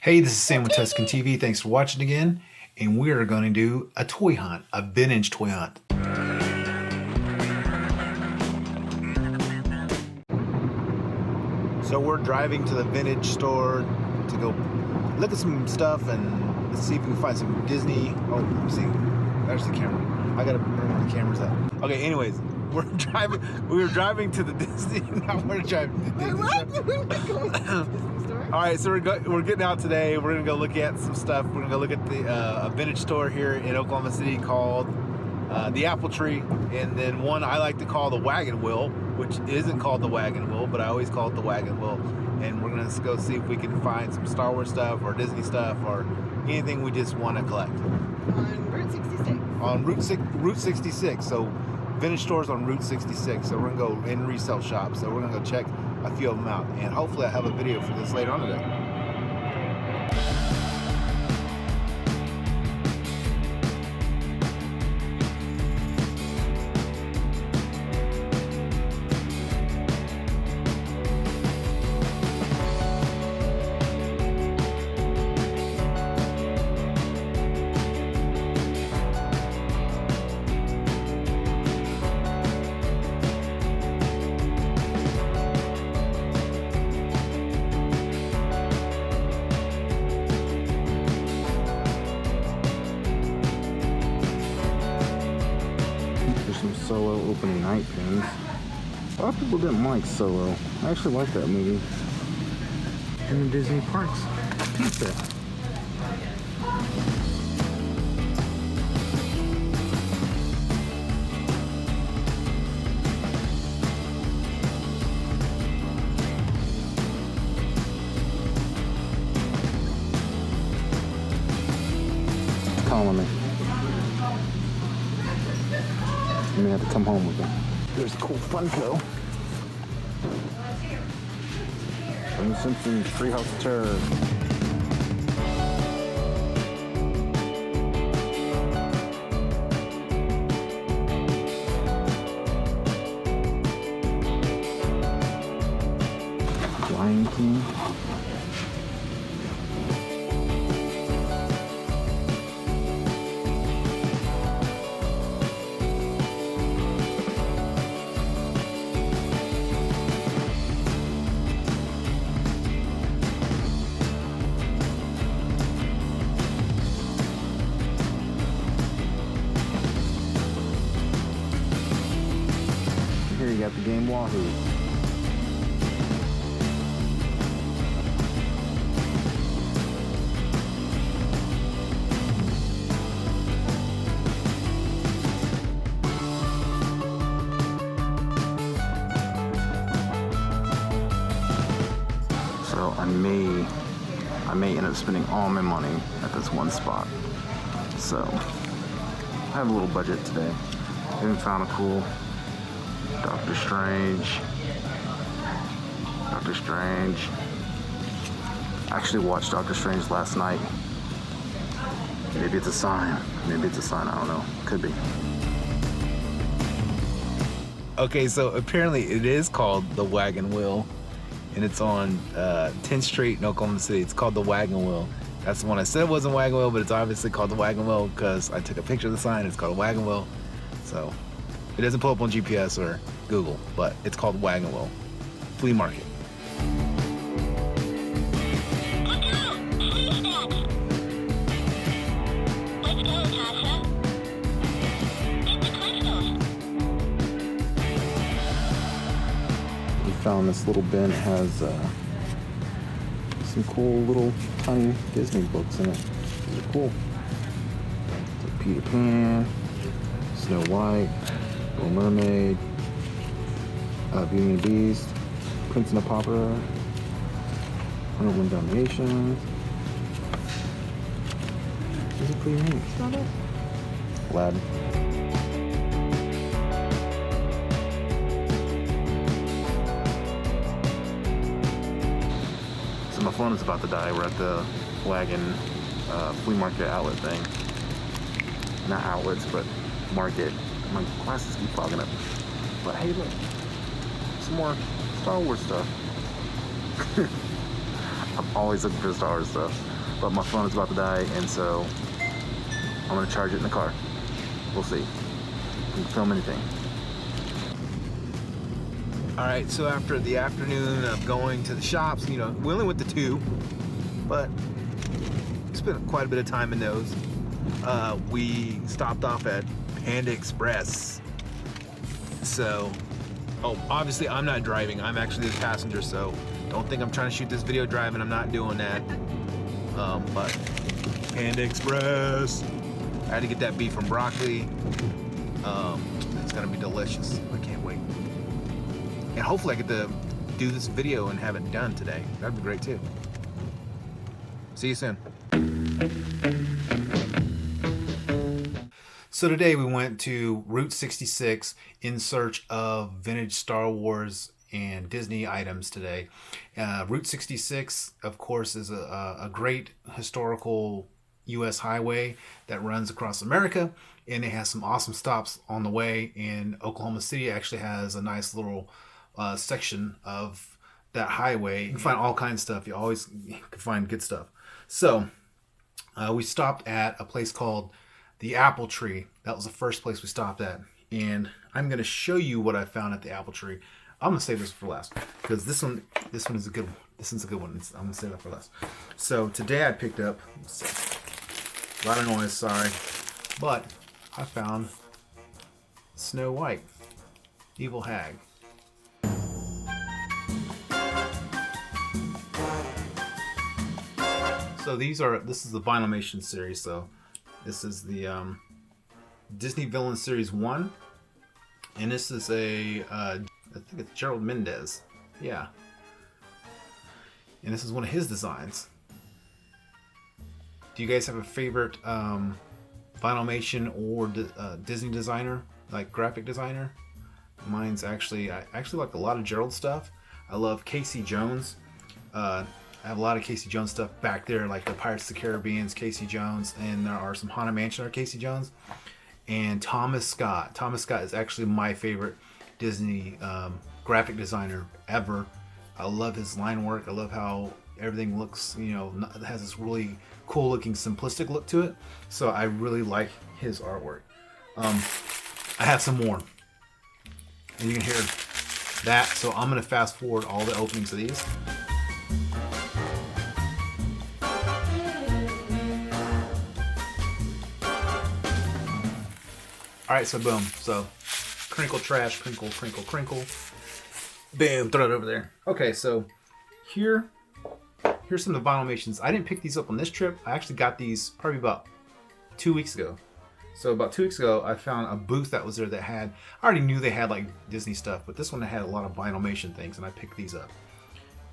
Hey, this is Sam with Tusken TV. Thanks for watching again. And we're going to do a toy hunt, a vintage toy hunt. So we're driving to the vintage store to go look at some stuff and see if we can find some Disney. Oh, see, there's the camera. I gotta remember where the camera's at. Okay, anyways, we were driving to the Disney. Now we're driving to the Disney store. All right, so we're getting out today. We're gonna go look at some stuff. We're gonna go look at the a vintage store here in Oklahoma City called the Apple Tree, and then one I like to call the Wagon Wheel, which isn't called the Wagon Wheel, but I always call it the Wagon Wheel. And we're gonna go see if we can find some Star Wars stuff or Disney stuff or anything we just want to collect. On Route 66. On Route 66. So vintage stores on Route 66. So we're gonna go in resale shops. So we're gonna go check a few of them out, and hopefully I have a video for this later on today. Some Solo opening night pins. A lot of people didn't like Solo. I actually like that movie. In the Disney parks. Pizza. It's calling me. I'm gonna have to come home with them. There's a cool Funko. From The Simpsons, Treehouse of Terror. Lion King. Here you got the game Wahoo. So I may end up spending all my money at this one spot. So I have a little budget today. I even found a cool Doctor Strange. I actually watched Doctor Strange last night. Maybe it's a sign. I don't know. Could be. Okay, so apparently it is called the Wagon Wheel, and it's on 10th Street in Oklahoma City. It's called the Wagon Wheel. That's the one I said wasn't Wagon Wheel, but it's obviously called the Wagon Wheel because I took a picture of the sign. It's called a Wagon Wheel. So it doesn't pull up on GPS or Google, but it's called Wagon Wheel. Flea market. We found this little bin. It has some cool little tiny Disney books in it. These are cool. So Peter Pan, Snow White, Little Mermaid, Beauty and the Beast, Prince and the Pauper, 101 Dalmatians. These are pretty neat. Aladdin. So my phone is about to die. We're at the Wagon flea market outlet thing. Not outlets, but market. My glasses keep fogging up. But hey, look, some more Star Wars stuff. I'm always looking for Star Wars stuff. But my phone is about to die, and so I'm gonna charge it in the car. We'll see. I can film anything. Alright, so after the afternoon of going to the shops, you know, we only went to 2, but spent quite a bit of time in those. We stopped off at Panda Express. So, obviously I'm not driving, I'm actually the passenger, so don't think I'm trying to shoot this video driving, I'm not doing that. But Panda Express, I had to get that beef and broccoli. It's gonna be delicious, I can't wait. And hopefully I get to do this video and have it done today. That'd be great too. See you soon. So today we went to Route 66 in search of vintage Star Wars and Disney items today. Route 66, of course, is a great historical U.S. highway that runs across America, and it has some awesome stops on the way. And Oklahoma City actually has a nice little section of that highway. You can find all kinds of stuff. You always can find good stuff. So we stopped at a place called the Apple Tree. That was the first place we stopped at, and I'm going to show you what I found at the Apple Tree. I'm going to save this for last because this one is a good one. This one's a good one. I'm going to save that for last. So today I picked up, a lot of noise, sorry, but I found Snow White, Evil Hag. So this is the Vinylmations series. So this is the Disney Villain Series 1. And this is I think it's Gerald Mendez. Yeah. And this is one of his designs. Do you guys have a favorite Vinylmation or Disney designer, like graphic designer? Mine's I actually like a lot of Gerald stuff. I love Casey Jones. I have a lot of Casey Jones stuff back there, like the Pirates of the Caribbean's Casey Jones, and there are some Haunted Mansion or Casey Jones. And Thomas Scott. Thomas Scott is actually my favorite Disney graphic designer ever. I love his line work. I love how everything looks, you know, it has this really cool looking simplistic look to it. So I really like his artwork. I have some more. And you can hear that. So I'm going to fast forward all the openings of these. Alright, so boom. So crinkle trash, crinkle, crinkle, crinkle. Bam, throw it over there. Okay, so here's some of the Vinylmations. I didn't pick these up on this trip. I actually got these probably about 2 weeks ago. So about 2 weeks ago, I found a booth that was there that had, I already knew they had like Disney stuff, but this one had a lot of Vinylmation things, and I picked these up.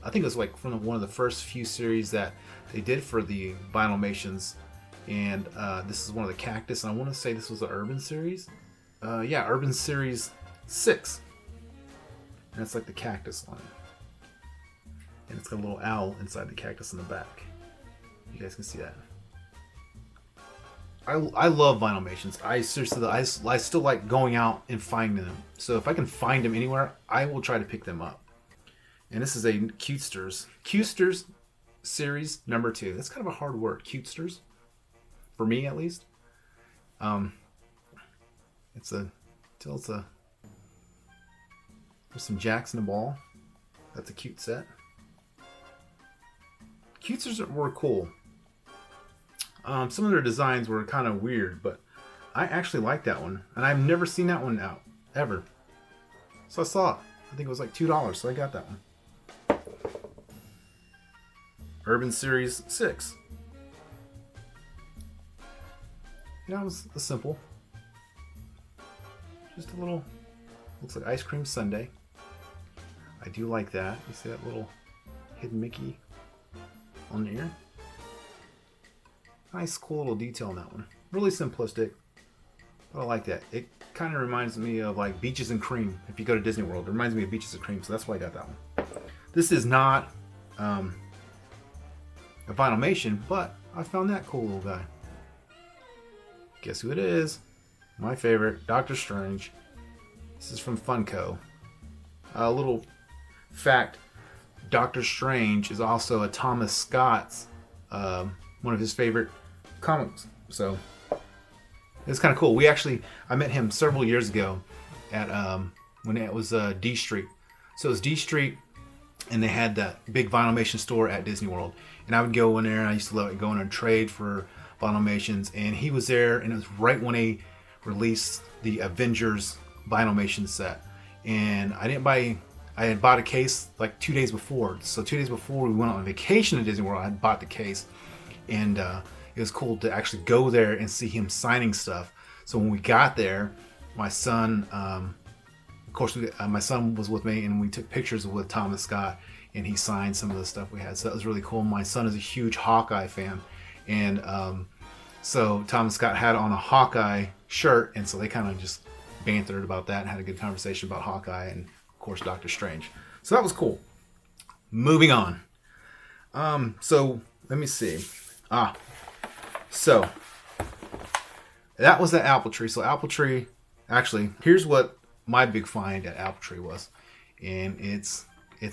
I think it was like from one of the first few series that they did for the Vinylmations. And this is one of the Cactus, and I want to say this was the Urban Series. Yeah, Urban Series 6. And it's like the Cactus line. And it's got a little owl inside the cactus in the back. You guys can see that. I love Vinylmations. I seriously, I still like going out and finding them. So if I can find them anywhere, I will try to pick them up. And this is a Cutesters. Cutesters Series number 2. That's kind of a hard word, Cutesters. For me, at least. There's some jacks in the ball. That's a cute set. Cutesters were cool. Some of their designs were kind of weird, but I actually like that one. And I've never seen that one out, ever. So I saw it. I think it was like $2, so I got that one. Urban Series 6. Yeah, it was simple. Just a little, looks like ice cream sundae. I do like that. You see that little hidden Mickey on the ear? Nice, cool little detail on that one. Really simplistic, but I like that. It kind of reminds me of like Beaches and Cream. If you go to Disney World, it reminds me of Beaches and Cream, so that's why I got that one. This is not a Vinylmation, but I found that cool little guy. Guess who it is? My favorite, Doctor Strange. This is from Funko. A little fact, Doctor Strange is also a Thomas Scott's, one of his favorite comics. So it's kind of cool. I met him several years ago at when it was D Street. So it was D Street, and they had that big Vinylmation store at Disney World. And I would go in there, and I used to love going and trade for Vinylmations. And he was there, and it was right when they released the Avengers Vinylmation set. And I had bought a case like 2 days before. So 2 days before we went on vacation to Disney World, I had bought the case. And it was cool to actually go there and see him signing stuff. So when we got there, my son, of course, my son was with me, and we took pictures with Thomas Scott, and he signed some of the stuff we had. So that was really cool. My son is a huge Hawkeye fan, and so Thomas Scott had on a Hawkeye shirt, and so they kind of just bantered about that and had a good conversation about Hawkeye and, of course, Doctor Strange. So that was cool. Moving on. So let me see. So that was the Apple Tree. So Apple Tree, actually, here's what my big find at Apple Tree was, and it's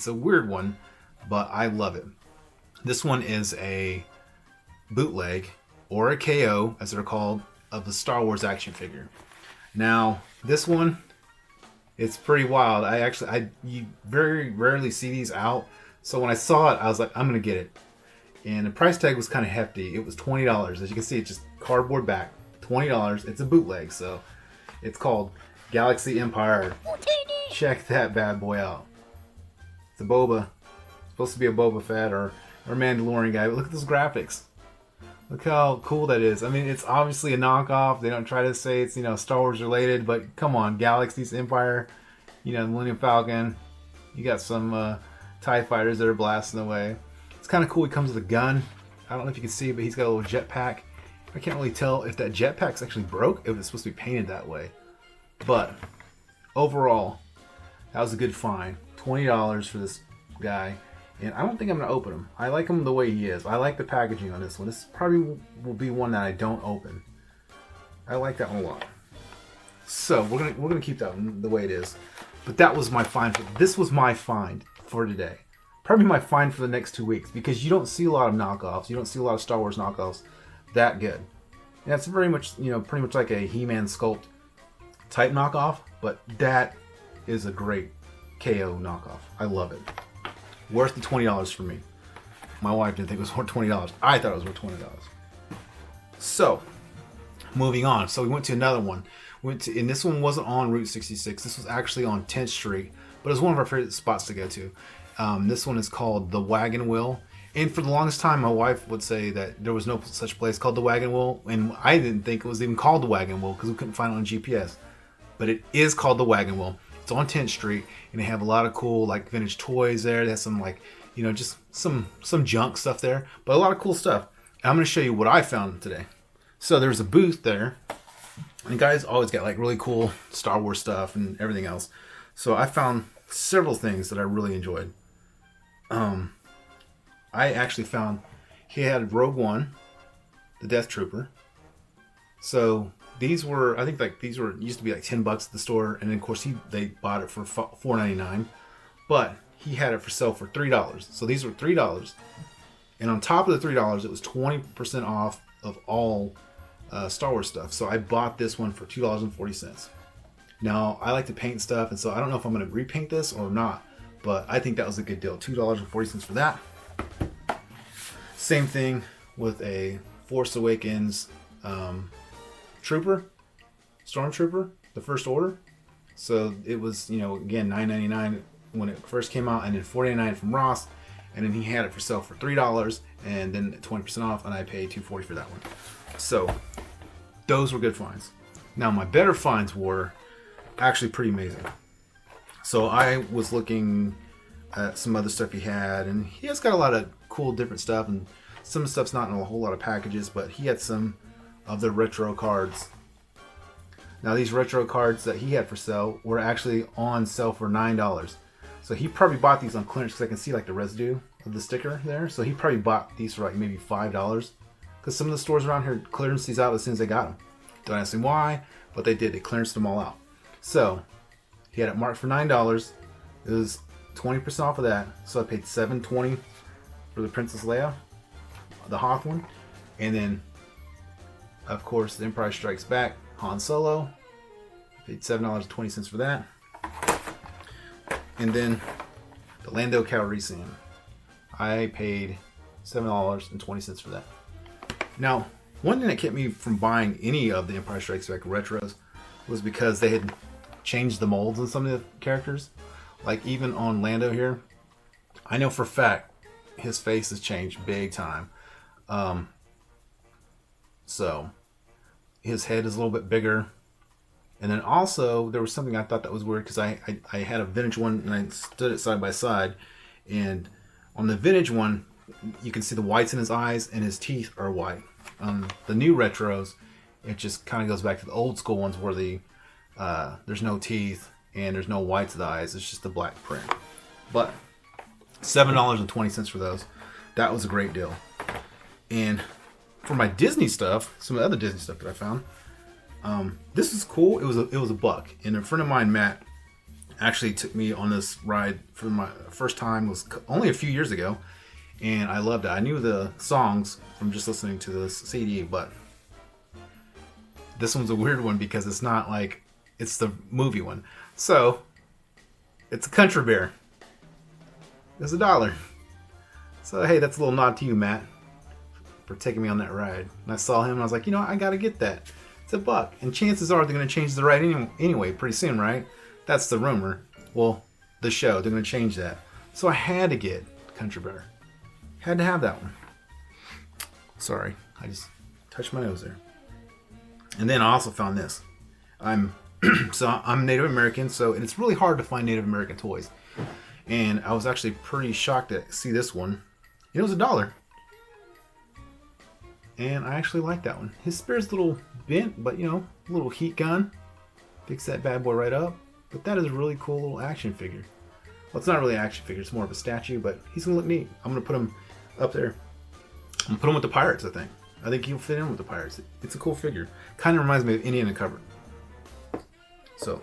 a weird one, but I love it. This one is a bootleg, or a KO as they're called, of the Star Wars action figure. Now this one, it's pretty wild. You very rarely see these out, so when I saw it, I was like, I'm gonna get it. And the price tag was kind of hefty. It was $20. As you can see, it's just cardboard back. $20. It's a bootleg, so it's called Galaxy Empire. Check that bad boy out. It's a Boba. It's supposed to be a Boba Fett or Mandalorian guy, but look at those graphics. Look how cool that is. I mean, it's obviously a knockoff. They don't try to say it's, Star Wars related, but come on, Galaxy's Empire, the Millennium Falcon. You got some TIE fighters that are blasting away. It's kind of cool. He comes with a gun. I don't know if you can see, but he's got a little jetpack. I can't really tell if that jetpack's actually broke. It was supposed to be painted that way. But overall, that was a good find. $20 for this guy. And I don't think I'm going to open him. I like him the way he is. I like the packaging on this one. This probably will be one that I don't open. I like that one a lot. So we're gonna keep that one the way it is. But that was my find. This was my find for today. Probably my find for the next 2 weeks, because you don't see a lot of knockoffs. You don't see a lot of Star Wars knockoffs that good. Yeah, it's very much, pretty much like a He-Man sculpt type knockoff, but that is a great KO knockoff. I love it. Worth the $20 for me. My wife didn't think it was worth $20. I thought it was worth $20. So, moving on. So we went to another one. And this one wasn't on Route 66. This was actually on 10th Street, but it was one of our favorite spots to go to. This one is called the Wagon Wheel. And for the longest time, my wife would say that there was no such place called the Wagon Wheel. And I didn't think it was even called the Wagon Wheel because we couldn't find it on GPS. But it is called the Wagon Wheel. It's on 10th Street, and they have a lot of cool, vintage toys there. They have some, just some junk stuff there. But a lot of cool stuff. And I'm going to show you what I found today. So there's a booth there. And guys always got, really cool Star Wars stuff and everything else. So I found several things that I really enjoyed. I actually found he had Rogue One, the Death Trooper. So these were, I think these used to be $10 at the store, and then of course they bought it for $4.99, but he had it for sale for $3. So these were $3, and on top of the $3, it was 20% off of all Star Wars stuff. So I bought this one for $2.40. Now I like to paint stuff, and so I don't know if I'm going to repaint this or not. But I think that was a good deal. $2.40 for that. Same thing with a Force Awakens Stormtrooper, the First Order. So it was, again, $9.99 when it first came out, and then $4.99 from Ross. And then he had it for sale for $3, and then 20% off, and I paid $2.40 for that one. So those were good finds. Now my better finds were actually pretty amazing. So I was looking at some other stuff he had, and he has got a lot of cool different stuff, and some stuff's not in a whole lot of packages, but he had some of the retro cards. Now these retro cards that he had for sale were actually on sale for $9. So he probably bought these on clearance, because I can see the residue of the sticker there. So he probably bought these for maybe $5, because some of the stores around here clearance these out as soon as they got them. Don't ask me why, but they did. They clearanced them all out. So he had it marked for $9. It was 20% off of that. So I paid $7.20 for the Princess Leia, the Hoth one. And then, of course, The Empire Strikes Back, Han Solo. I paid $7.20 for that. And then the Lando Calrissian. I paid $7.20 for that. Now, one thing that kept me from buying any of the Empire Strikes Back retros was because they had changed the molds on some of the characters. Like even on Lando here, I know for a fact his face has changed big time. So his head is a little bit bigger. And then also there was something I thought that was weird because I had a vintage one and I stood it side by side. And on the vintage one, you can see the whites in his eyes and his teeth are white. The new retros, it just kind of goes back to the old school ones where there's no teeth and there's no whites of the eyes. It's just a black print. But $7.20 for those. That was a great deal. And for my Disney stuff, some of the other Disney stuff that I found, this is cool. It was a buck. And a friend of mine, Matt, actually took me on this ride for my first time. It was only a few years ago. And I loved it. I knew the songs from just listening to the CD, but this one's a weird one because it's not like it's the movie one. So it's a Country Bear. It's $1. So hey, that's a little nod to you, Matt, for taking me on that ride. And I saw him and I was like, you know, I gotta get that. It's $1. And chances are they're gonna change the ride anyway pretty soon, right? That's the rumor. Well, the show, they're gonna change that. So I had to get Country Bear. Had to have that one. Sorry, I just touched my nose there. And then I also found this. I'm Native American, and it's really hard to find Native American toys. And I was actually pretty shocked to see this one. It was $1. And I actually like that one. His spear's a little bent, but you know, a little heat gun. Fix that bad boy right up. But that is a really cool little action figure. Well, it's not really an action figure, it's more of a statue, but he's gonna look neat. I'm gonna put him up there. I'm gonna put him with the pirates, I think. I think he'll fit in with the pirates. It's a cool figure. Kind of reminds me of Indiana Cover. So,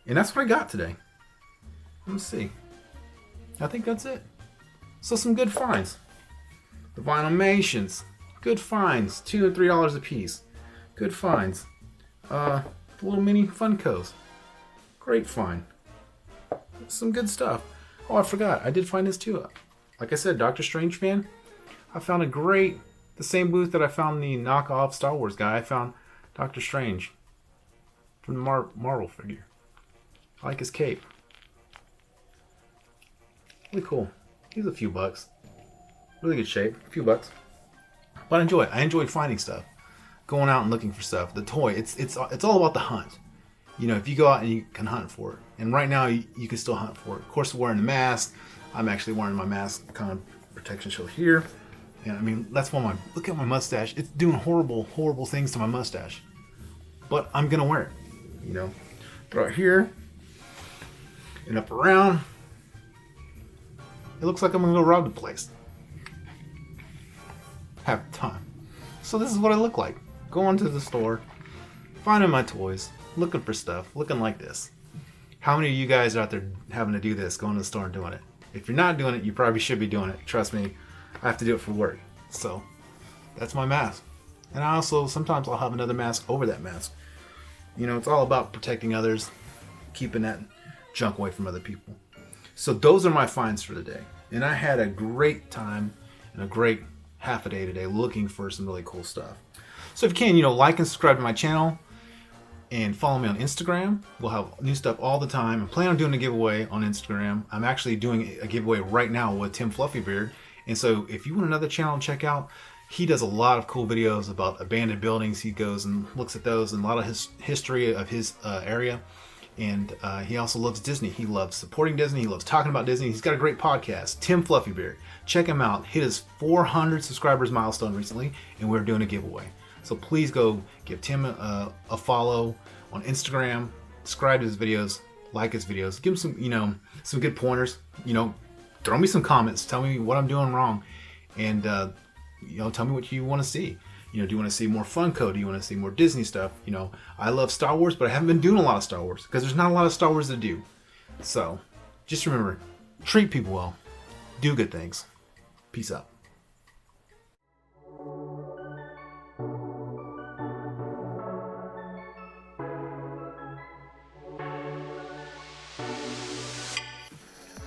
and that's what I got today. Let's see. I think that's it. So some good finds. The Vinylmations. Good finds. $2 and $3 a piece. Good finds. The little mini Funkos. Great find. Some good stuff. Oh, I forgot. I did find this too. Like I said, Doctor Strange fan. I found the same booth that I found the knockoff Star Wars guy. I found Doctor Strange from the Marvel figure. I like his cape. Really cool. He's a few bucks. Really good shape. A few bucks. But I enjoy it. I enjoy finding stuff. Going out and looking for stuff. The toy. It's all about the hunt. You know, if you go out and you can hunt for it. And right now you can still hunt for it. Of course, wearing the mask. I'm actually wearing my mask kind of protection shield here. And I mean, that's why look at my mustache. It's doing horrible, horrible things to my mustache. But I'm going to wear it. You know, throw it here and up around. It looks like I'm going to go rob the place. Have time. So this is what I look like. Going to the store, finding my toys, looking for stuff, looking like this. How many of you guys are out there having to do this, going to the store and doing it? If you're not doing it, you probably should be doing it. Trust me, I have to do it for work. So that's my mask. And I also, sometimes I'll have another mask over that mask. You know, it's all about protecting others, keeping that junk away from other people. So those are my finds for the day. And I had a great time and a great half a day today looking for some really cool stuff. So if you can, you know, like and subscribe to my channel and follow me on Instagram. We'll have new stuff all the time. I plan on doing a giveaway on Instagram. I'm actually doing a giveaway right now with Tim Fluffybeard. And so if you want another channel to check out, he does a lot of cool videos about abandoned buildings. He goes and looks at those and a lot of his history of his area. And he also loves Disney. He loves supporting Disney. He loves talking about Disney. He's got a great podcast, Tim Fluffybeard. Check him out. Hit his 400 subscribers milestone recently, and we're doing a giveaway. So please go give Tim a follow on Instagram. Subscribe to his videos. Like his videos. Give him some, you know, some good pointers. You know, throw me some comments. Tell me what I'm doing wrong, and you know, tell me what you want to see. You know, do you want to see more Funko? Do you want to see more Disney stuff? You know, I love Star Wars, but I haven't been doing a lot of Star Wars because there's not a lot of Star Wars to do. So, just remember, treat people well, do good things. Peace out.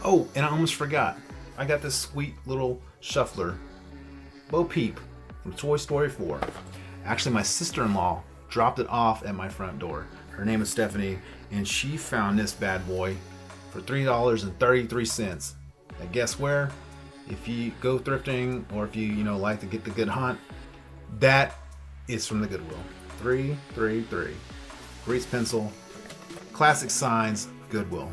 Oh, and I almost forgot. I got this sweet little shuffler, Bo Peep, from Toy Story 4. Actually, my sister-in-law dropped it off at my front door. Her name is Stephanie, and she found this bad boy for $3.33. And guess where? If you go thrifting, or if you like to get the good hunt, that is from the Goodwill. 333. Grease pencil, classic signs, Goodwill.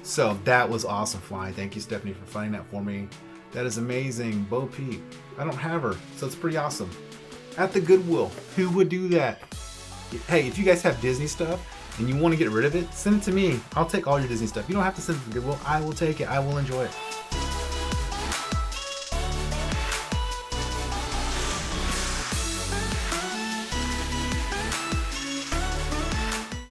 So that was awesome flying. Thank you, Stephanie, for finding that for me. That is amazing. Bo Peep. I don't have her, so it's pretty awesome. At the Goodwill. Who would do that? Hey, if you guys have Disney stuff and you want to get rid of it, send it to me. I'll take all your Disney stuff. You don't have to send it to Goodwill. I will take it. I will enjoy it.